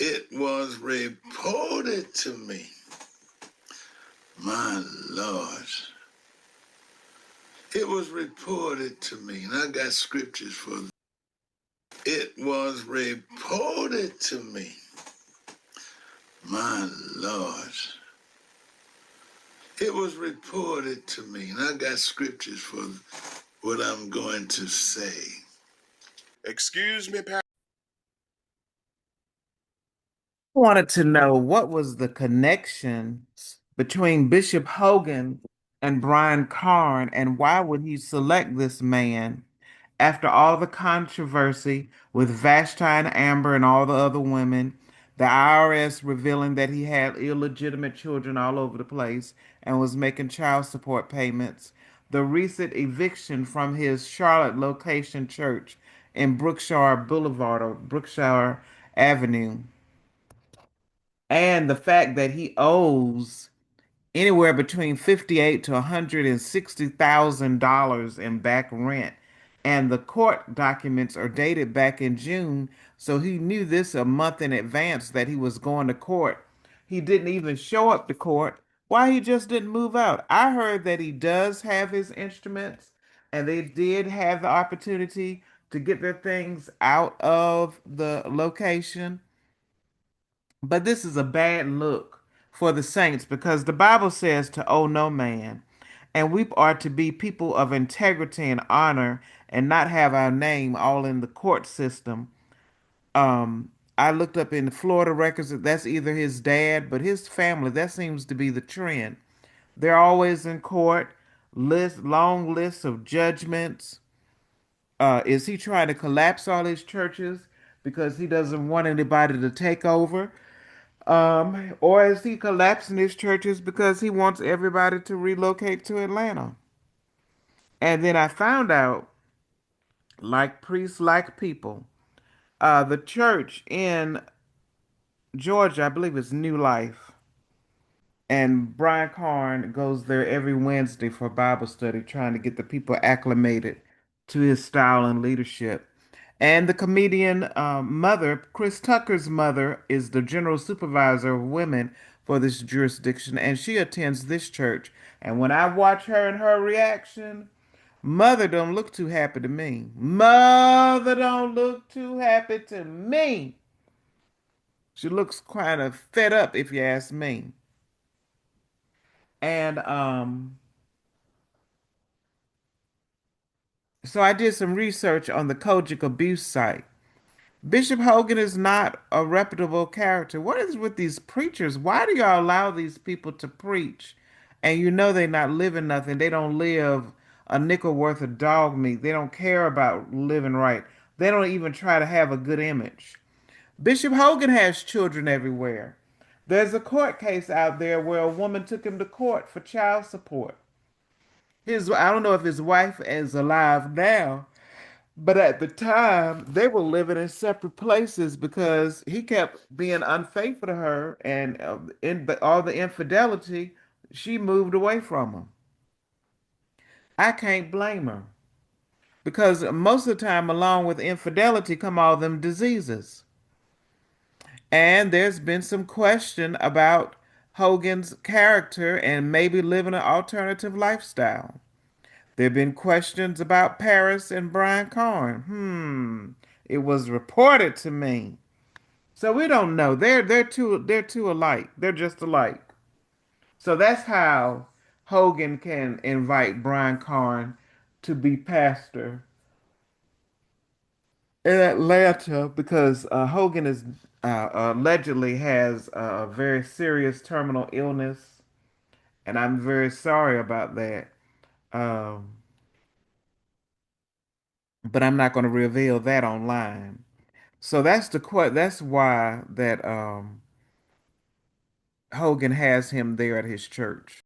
It was reported to me, my Lord. It was reported to me, and I got scriptures for it. It was reported to me, my Lord. It was reported to me, and I got scriptures for what I'm going to say. Excuse me, Pastor. Wanted to know what was the connection between Bishop Hogan and Brian Carn, and why would he select this man after all the controversy with Vashti and Amber and all the other women, the IRS revealing that he had illegitimate children all over the place and was making child support payments, the recent eviction from his Charlotte location church in Brookshire Boulevard or Brookshire Avenue, and the fact that he owes anywhere between 58 to $160,000 in back rent, and the court documents are dated back in June, so he knew this a month in advance that he was going to court. He didn't even show up to court. Why he just didn't move out? I heard that he does have his instruments, and they did have the opportunity to get their things out of the location. But this is a bad look for the saints, because the Bible says to owe no man. And we are to be people of integrity and honor and not have our name all in the court system. I looked up in the Florida records that that's either his dad, but his family, that seems to be the trend. They're always in court, long lists of judgments. Is he trying to collapse all his churches because he doesn't want anybody to take over? Or is he collapsing his churches because he wants everybody to relocate to Atlanta? And then I found out, like priests, like people, the church in Georgia, I believe it's New Life, and Brian Carn goes there every Wednesday for Bible study, trying to get the people acclimated to his style and leadership. And the comedian mother, Chris Tucker's mother, is the general supervisor of women for this jurisdiction, and she attends this church. And when I watch her and her reaction, mother don't look too happy to me. Mother don't look too happy to me. She looks kind of fed up, if you ask me. And so I did some research on the Kojic abuse site. Bishop Hogan is not a reputable character. What is with these preachers? Why do y'all allow these people to preach? And you know they're not living nothing. They don't live a nickel worth of dog meat. They don't care about living right. They don't even try to have a good image. Bishop Hogan has children everywhere. There's a court case out there where a woman took him to court for child support. I don't know if his wife is alive now, but at the time, they were living in separate places because he kept being unfaithful to her, and all the infidelity, she moved away from him. I can't blame her, because most of the time, along with infidelity, come all them diseases. And there's been some question about Hogan's character and maybe living an alternative lifestyle. There have been questions about Paris and Brian Carn. It was reported to me. So we don't know. They're two alike. They're just alike. So that's how Hogan can invite Brian Carn to be pastor in Atlanta, because Hogan is allegedly has a very serious terminal illness, and I'm very sorry about that. Um, but I'm not going to reveal that online. So that's why that Hogan has him there at his church.